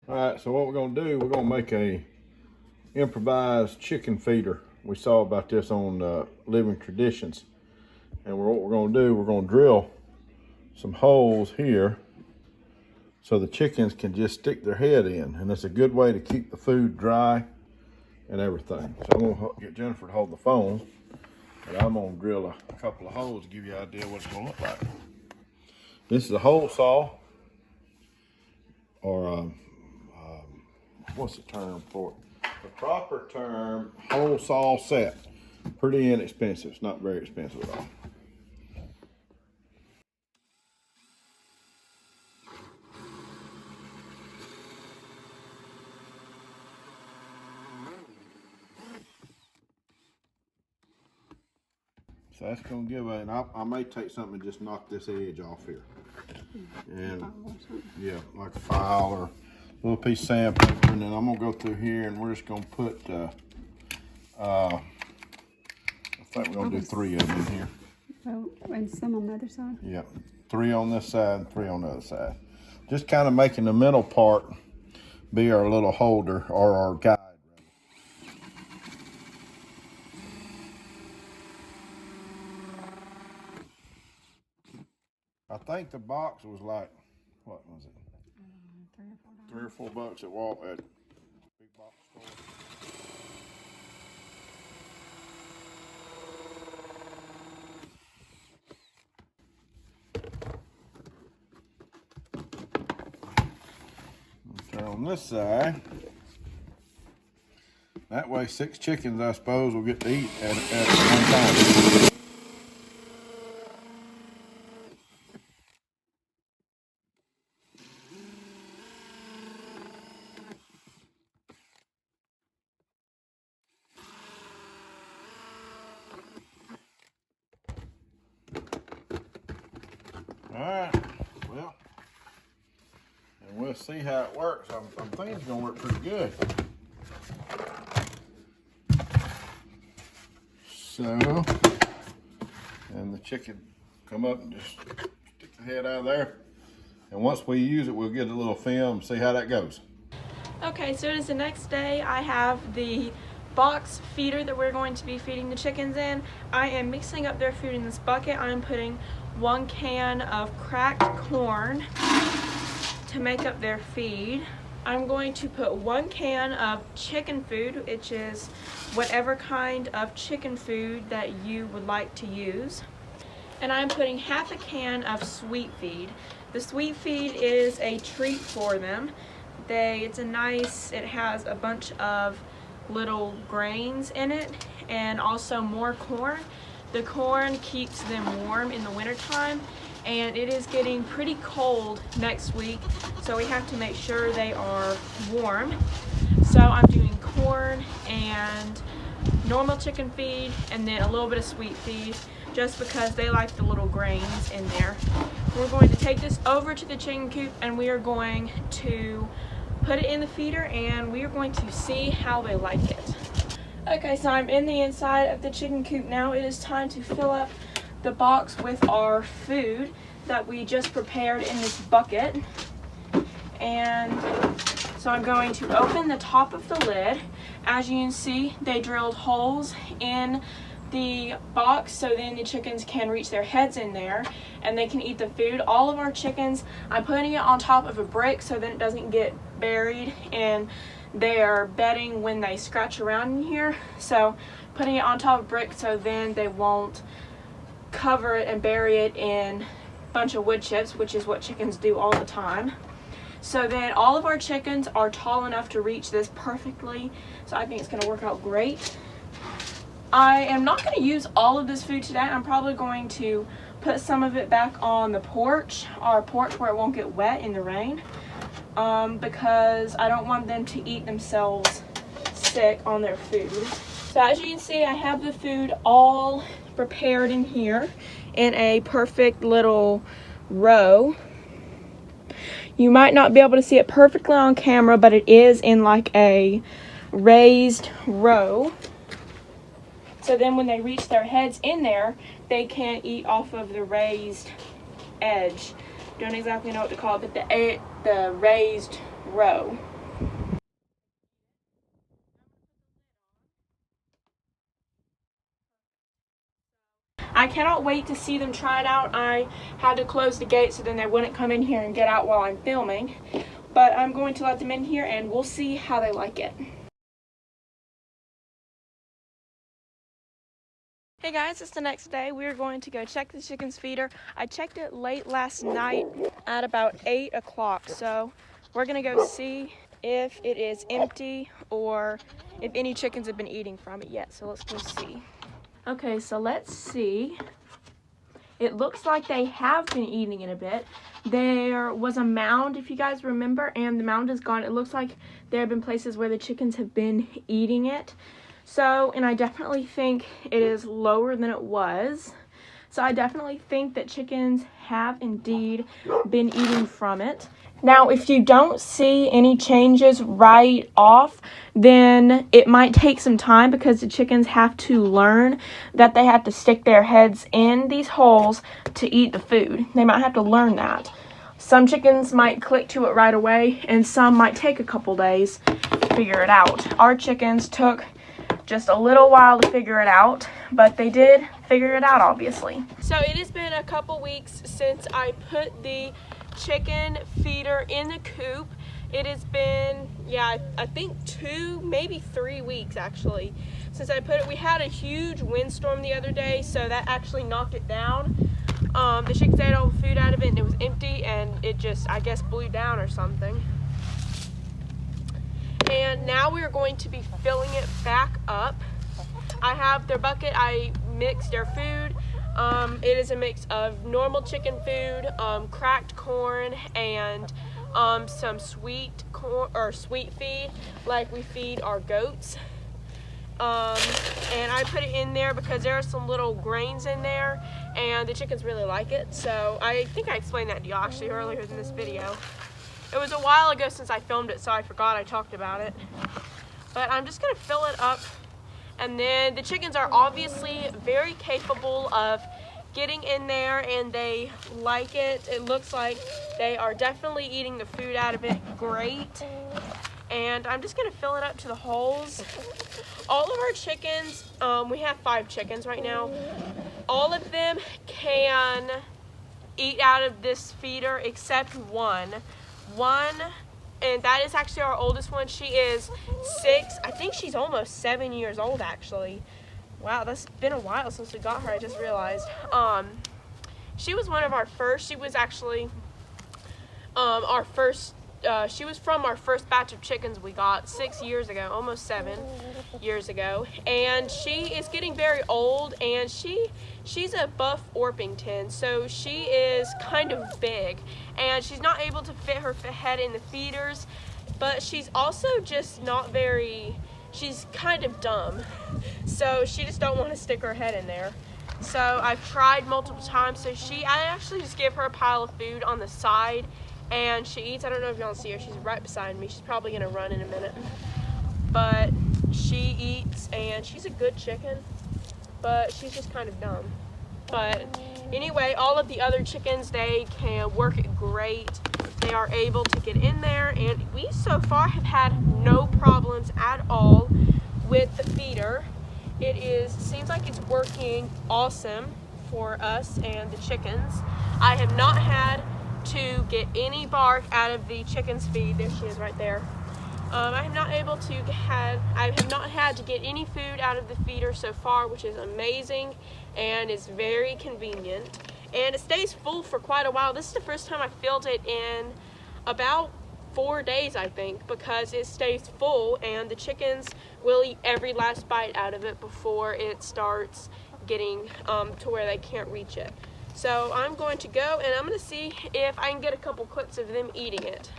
All right, so what we're gonna do, we're gonna make a improvised chicken feeder. We saw about this on Living Traditions. And what we're gonna do, we're gonna drill some holes here so the chickens can just stick their head in. And it's a good way to keep the food dry and everything. So I'm gonna get Jennifer to hold the phone, and I'm gonna drill a couple of holes to give you an idea what it's gonna look like. This is a hole saw, or what's the term for it? The proper term, hole saw set. Pretty inexpensive. It's not very expensive at all. So that's gonna give and I may take something and just knock this edge off here. And yeah, like a file or a little piece of sandpaper, and then I'm gonna go through here and we're just gonna put I think we're gonna do 3 of them in here. Oh, and some on the other side? Yep. 3 on this side and 3 on the other side. Just kind of making the middle part be our little holder or our guide. I think the box was like, what was it? $3 or $4 at Walmart, at big box store. Okay, on this side, that way 6 chickens, I suppose, will get to eat at one time. All right, well, and we'll see how it works. I'm thinking it's gonna work pretty good. So, and the chicken come up and just stick the head out of there. And once we use it, we'll get a little film, see how that goes. Okay, so it is the next day. I have the box feeder that we're going to be feeding the chickens in. I am mixing up their food in this bucket. I'm putting 1 can of cracked corn to make up their feed. I'm going to put 1 can of chicken food, which is whatever kind of chicken food that you would like to use. And I'm putting half a can of sweet feed. The sweet feed is a treat for them. It has a bunch of little grains in it and also more corn. The corn keeps them warm in the wintertime, and it is getting pretty cold next week, so we have to make sure they are warm. So I'm doing corn and normal chicken feed and then a little bit of sweet feed just because they like the little grains in there. We're going to take this over to the chicken coop and we are going to put it in the feeder and we are going to see how they like it. Okay, so I'm in the inside of the chicken coop now. It is time to fill up the box with our food that we just prepared in this bucket. And so I'm going to open the top of the lid. As you can see, they drilled holes in the box so then the chickens can reach their heads in there and they can eat the food. All of our chickens, I'm putting it on top of a brick so then it doesn't get buried in their bedding when they scratch around in here. So putting it on top of brick so then they won't cover it and bury it in a bunch of wood chips, which is what chickens do all the time. So then all of our chickens are tall enough to reach this perfectly, so I think it's going to work out great. I am not going to use all of this food today. I'm probably going to put some of it back on the porch, our porch, where it won't get wet in the rain, because I don't want them to eat themselves sick on their food. So as you can see, I have the food all prepared in here in a perfect little row. You might not be able to see it perfectly on camera, but it is in like a raised row. So then when they reach their heads in there, they can eat off of the raised edge. Don't exactly know what to call it, but the raised row. I cannot wait to see them try it out. I had to close the gate so then they wouldn't come in here and get out while I'm filming. But I'm going to let them in here and we'll see how they like it. Hey guys, it's the next day. We're going to go check the chicken's feeder. I checked it late last night at about 8 o'clock. So we're gonna go see if it is empty or if any chickens have been eating from it yet. So let's go see. Okay, so let's see. It looks like they have been eating it a bit. There was a mound, if you guys remember, and the mound is gone. It looks like there have been places where the chickens have been eating it. So, and I definitely think it is lower than it was. So I definitely think that chickens have indeed been eating from it. Now, if you don't see any changes right off, then it might take some time because the chickens have to learn that they have to stick their heads in these holes to eat the food. They might have to learn that. Some chickens might click to it right away, and some might take a couple days to figure it out. Our chickens took just a little while to figure it out, but they did figure it out, obviously. So it has been a couple weeks since I put the chicken feeder in the coop. It has been, yeah, I think 2, maybe 3 weeks actually since I put it. We had a huge windstorm the other day, so that actually knocked it down. The chickens ate all the food out of it and it was empty, and it just, I guess, blew down or something. And now we're going to be filling it back up. I have their bucket. I mix their food. It is a mix of normal chicken food, cracked corn, and some sweet corn or sweet feed, like we feed our goats. And I put it in there because there are some little grains in there, and the chickens really like it. So I think I explained that to you actually earlier in this video. It was a while ago since I filmed it, so I forgot I talked about it. But I'm just gonna fill it up. And then the chickens are obviously very capable of getting in there, and they like it. It looks like they are definitely eating the food out of it great. And I'm just gonna fill it up to the holes. All of our chickens, we have 5 chickens right now. All of them can eat out of this feeder except one, and that is actually our oldest one. She is 6. I think she's almost 7 years old actually. Wow, that's been a while since we got her, I just realized. She was one of our first. She was actually our first, she was from our first batch of chickens we got 6 years ago, almost 7 years ago. And she is getting very old, and she's a buff Orpington, so she is kind of big, and she's not able to fit her head in the feeders, but she's also just not very, she's kind of dumb, so she just don't want to stick her head in there. So I've tried multiple times. So I actually just give her a pile of food on the side, and she eats. I don't know if y'all see her, she's right beside me. She's probably gonna run in a minute, but she eats, and she's a good chicken, but she's just kind of dumb. But anyway, all of the other chickens, they can work it great. They are able to get in there, and we so far have had no problems at all with the feeder. It seems like it's working awesome for us and the chickens. I have not had to get any bark out of the chicken's feed. There she is right there. I have not had to get any food out of the feeder so far, which is amazing, and it's very convenient, and it stays full for quite a while. This is the first time I filled it in about 4 days, I think, because it stays full, and the chickens will eat every last bite out of it before it starts getting to where they can't reach it. So I'm going to go, and I'm going to see if I can get a couple clips of them eating it.